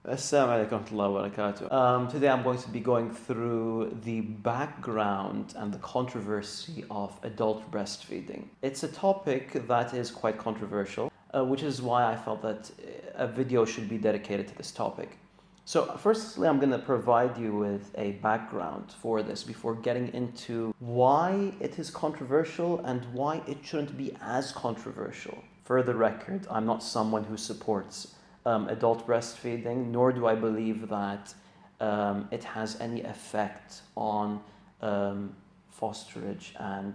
Assalamu alaikum wa rahmatullahi wa barakatuh. Today I'm going to be going through the background and the controversy of adult breastfeeding. It's a topic that is quite controversial, which is why I felt that a video should be dedicated to this topic. So firstly, I'm going to provide you with a background for this before getting into why it is controversial and why it shouldn't be as controversial. For the record, I'm not someone who supports adult breastfeeding, nor do I believe that it has any effect on fosterage and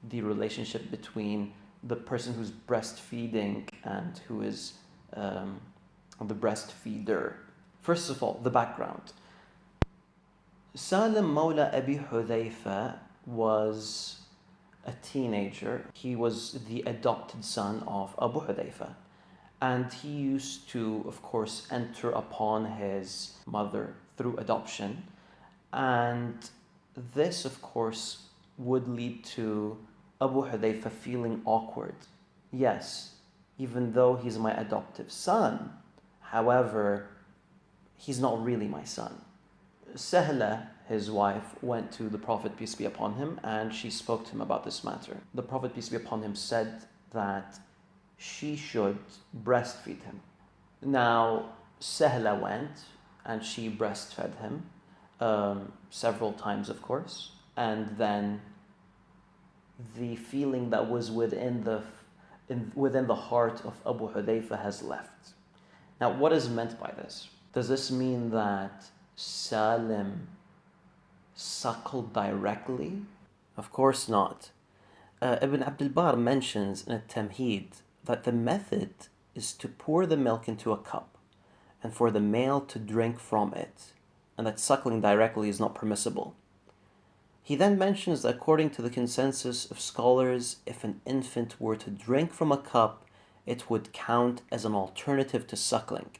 the relationship between the person who's breastfeeding and who is the breastfeeder. First of all, the background. Salim Mawla Abi Hudhayfa was a teenager. He was the adopted son of Abu Hudhayfa. And he used to, of course, enter upon his mother through adoption. And this, of course, would lead to Abu Hudhayfa feeling awkward. Yes, even though he's my adoptive son, however, he's not really my son. Sahla, his wife, went to the Prophet, peace be upon him, and she spoke to him about this matter. The Prophet, peace be upon him, said that she should breastfeed him. Now, Sahla went and she breastfed him several times, of course, and then the feeling that was within the heart of Abu Hudhayfa has left. Now, what is meant by this? Does this mean that Salim suckled directly? Of course not. Ibn Abdul Bar mentions in At-Tamheed that the method is to pour the milk into a cup and for the male to drink from it, and that suckling directly is not permissible. He then mentions that according to the consensus of scholars, if an infant were to drink from a cup, it would count as an alternative to suckling,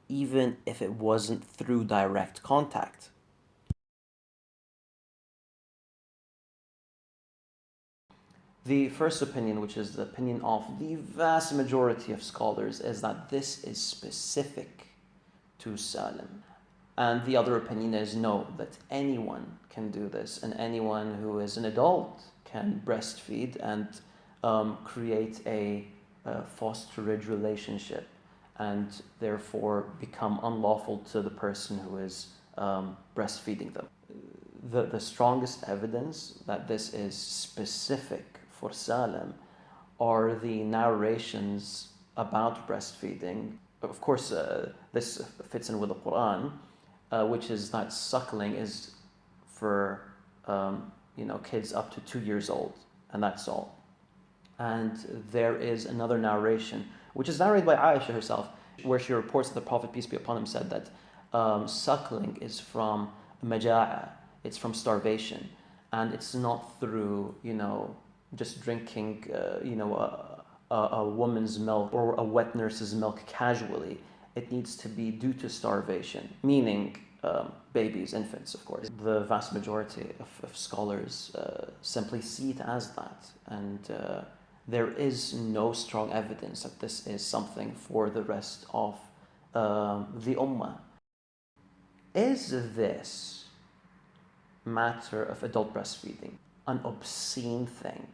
even if it wasn't through direct contact. The first opinion, which is the opinion of the vast majority of scholars, is that this is specific to Salim. And the other opinion is no, that anyone can do this, and anyone who is an adult can breastfeed and create a fosterage relationship, and therefore become unlawful to the person who is breastfeeding them. The strongest evidence that this is specific for Salim are the narrations about breastfeeding. Of course, this fits in with the Quran, which is that suckling is for kids up to 2 years old, and that's all. And there is another narration, which is narrated by Aisha herself, where she reports that the Prophet, peace be upon him, said that suckling is from maja'a, it's from starvation, and it's not through, just drinking, a woman's milk or a wet nurse's milk casually. It needs to be due to starvation, meaning babies, infants, of course. The vast majority of scholars simply see it as that, and there is no strong evidence that this is something for the rest of the Ummah. Is this matter of adult breastfeeding an obscene thing?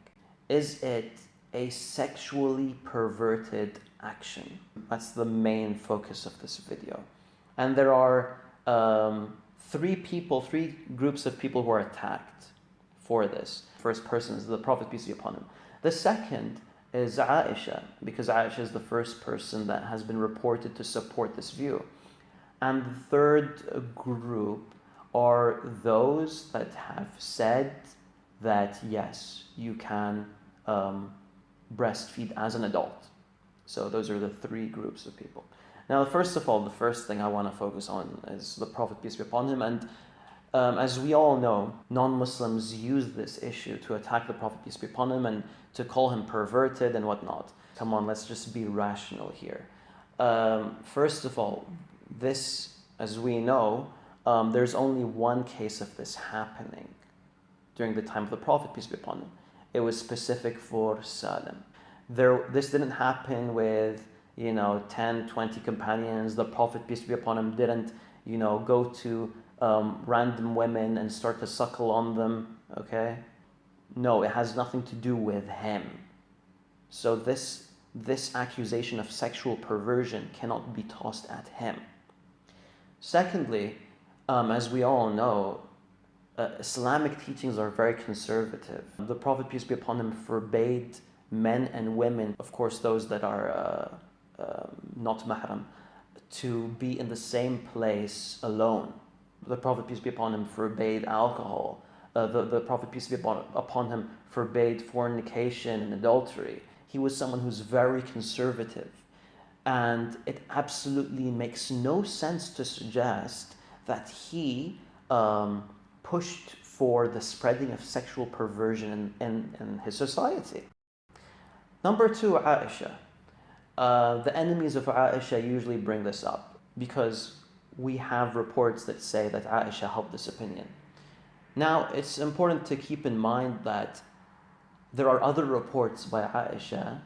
Is it a sexually perverted action? That's the main focus of this video. And there are three groups of people who are attacked for this. First person is the Prophet, peace be upon him. The second is Aisha, because Aisha is the first person that has been reported to support this view. And the third group are those that have said that yes, you can breastfeed as an adult. So those are the three groups of people. Now, first of all, the first thing I want to focus on is the Prophet, peace be upon him. And as we all know, non-Muslims use this issue to attack the Prophet, peace be upon him, and to call him perverted and whatnot. Come on, let's just be rational here. First of all, this, as we know, there's only one case of this happening during the time of the Prophet, peace be upon him. It was specific for Salim. This didn't happen with, 10, 20 companions. The Prophet, peace be upon him, didn't, go to random women and start to suckle on them, okay? No, it has nothing to do with him. So this accusation of sexual perversion cannot be tossed at him. Secondly, as we all know, Islamic teachings are very conservative. The Prophet, peace be upon him, forbade men and women, of course those that are not mahram, to be in the same place alone. The Prophet, peace be upon him, forbade alcohol. The Prophet, peace be upon him, forbade fornication and adultery. He was someone who's very conservative. And it absolutely makes no sense to suggest that he pushed for the spreading of sexual perversion in his society. Number two, Aisha. The enemies of Aisha usually bring this up because we have reports that say that Aisha held this opinion. Now, it's important to keep in mind that there are other reports by Aisha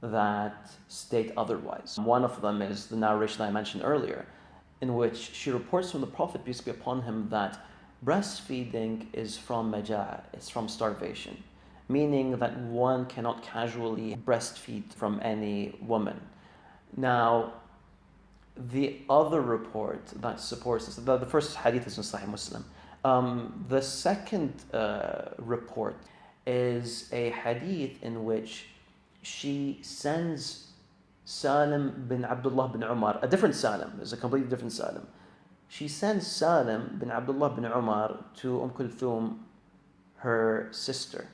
that state otherwise. One of them is the narration I mentioned earlier, in which she reports from the Prophet, peace be upon him, that breastfeeding is from maja'a, it's from starvation, meaning that one cannot casually breastfeed from any woman. Now, the other report that supports this, the first hadith is in Sahih Muslim. The second report is a hadith in which she sends Salim bin Abdullah bin Umar, a different Salim, it's a completely different Salim. She sends Salim bin Abdullah bin Umar to Kulthum, her sister,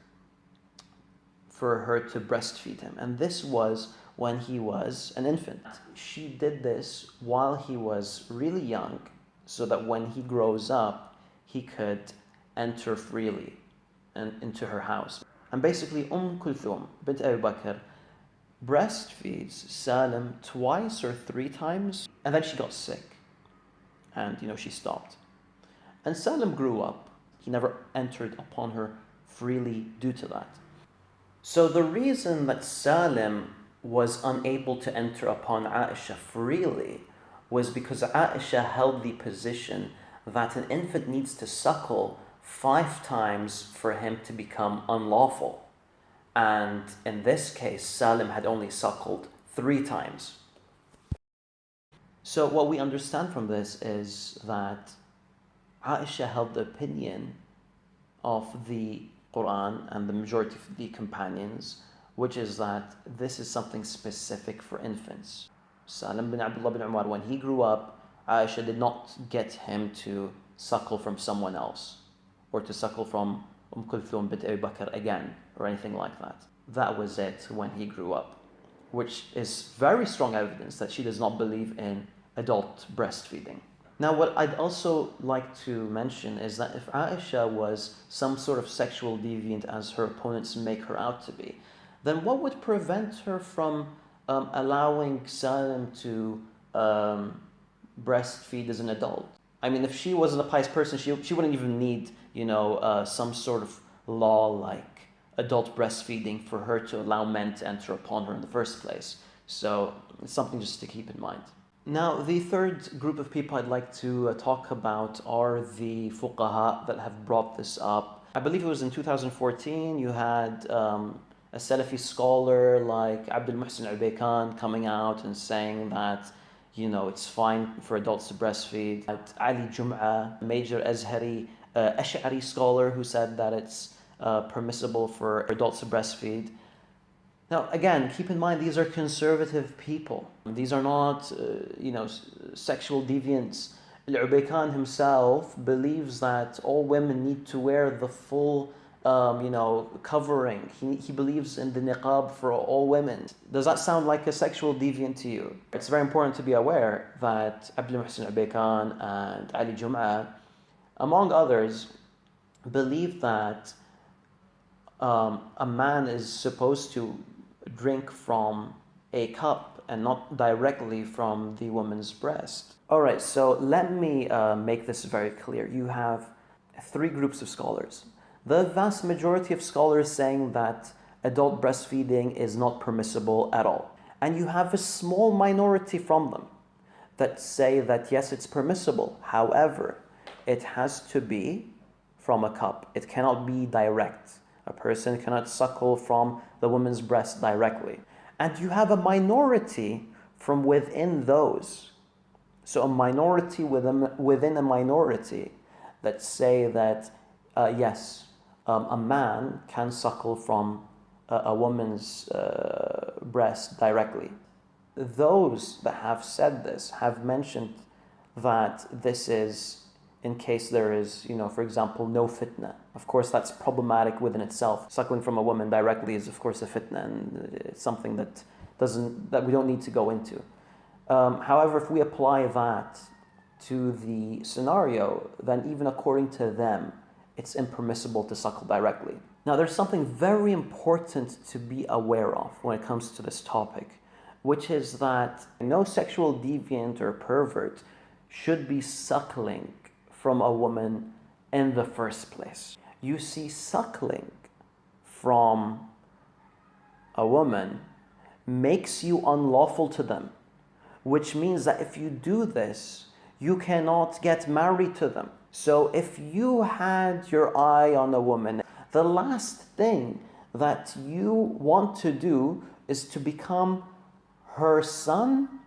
for her to breastfeed him. And this was when he was an infant. She did this while he was really young, so that when he grows up, he could enter freely into her house. And basically, Kulthum bint Abu Bakr breastfeeds Salim twice or three times, and then she got sick. And, she stopped. And Salim grew up. He never entered upon her freely due to that. So the reason that Salim was unable to enter upon Aisha freely was because Aisha held the position that an infant needs to suckle 5 times for him to become unlawful. And in this case, Salim had only suckled 3 times. So what we understand from this is that Aisha held the opinion of the Quran and the majority of the companions, which is that this is something specific for infants. Salim bin Abdullah bin Umar, when he grew up, Aisha did not get him to suckle from someone else, or to suckle from Kulthum bint Abu Bakr again, or anything like that. That was it when he grew up, which is very strong evidence that she does not believe in adult breastfeeding. Now, what I'd also like to mention is that if Aisha was some sort of sexual deviant, as her opponents make her out to be, then what would prevent her from allowing Salim to breastfeed as an adult? I mean, if she wasn't a pious person, she wouldn't even need, some sort of law like adult breastfeeding for her to allow men to enter upon her in the first place. So it's something just to keep in mind. Now, the third group of people I'd like to talk about are the fuqaha that have brought this up. I believe it was in 2014, you had a Salafi scholar like Abdul Muhsin Ubaykan coming out and saying that, it's fine for adults to breastfeed. Ali Jum'a, a major Azhari Ash'ari scholar, who said that it's permissible for adults to breastfeed. Now, again, keep in mind, these are conservative people. These are not, sexual deviants. Al-Ubaykan himself believes that all women need to wear the full, covering. He believes in the niqab for all women. Does that sound like a sexual deviant to you? It's very important to be aware that Abdul Muhsin Ubaykan and Ali Jum'a, among others, believe that a man is supposed to drink from a cup and not directly from the woman's breast. Alright, so let me make this very clear. You have 3 groups of scholars. The vast majority of scholars saying that adult breastfeeding is not permissible at all. And you have a small minority from them that say that yes, it's permissible. However, it has to be from a cup. It cannot be direct. A person cannot suckle from the woman's breast directly. And you have a minority from within those. So a minority within a minority that say that yes, a man can suckle from a woman's breast directly. Those that have said this have mentioned that this is in case there is, for example, no fitna. Of course, that's problematic within itself. Suckling from a woman directly is, of course, a fitna, and it's something that we don't need to go into. However, if we apply that to the scenario, then even according to them, it's impermissible to suckle directly. Now, there's something very important to be aware of when it comes to this topic, which is that no sexual deviant or pervert should be suckling from a woman in the first place. You see, suckling from a woman makes you unlawful to them, which means that if you do this, you cannot get married to them. So if you had your eye on a woman, the last thing that you want to do is to become her son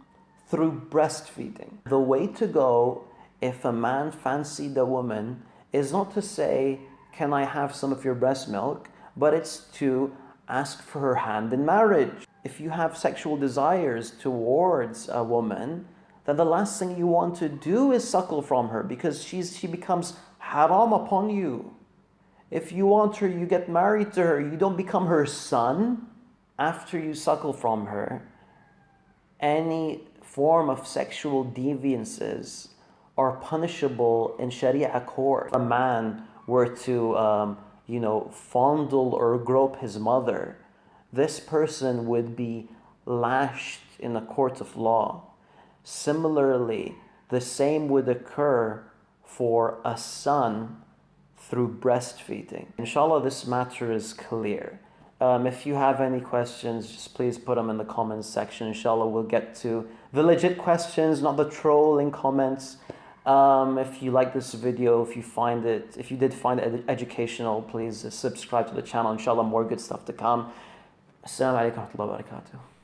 through breastfeeding. The way to go, if a man fancied a woman, is not to say, can I have some of your breast milk? But it's to ask for her hand in marriage. If you have sexual desires towards a woman, then the last thing you want to do is suckle from her, because she becomes haram upon you. If you want her, you get married to her, you don't become her son after you suckle from her. Any form of sexual deviances are punishable in Sharia court. If a man were to, fondle or grope his mother, this person would be lashed in a court of law. Similarly, the same would occur for a son through breastfeeding. Inshallah, this matter is clear. If you have any questions, just please put them in the comments section. Inshallah, we'll get to the legit questions, not the trolling comments. If you like this video, if you did find it educational, please subscribe to the channel. Inshallah, more good stuff to come. Assalamu alaikum wa rahmatullahi wa barakatuh.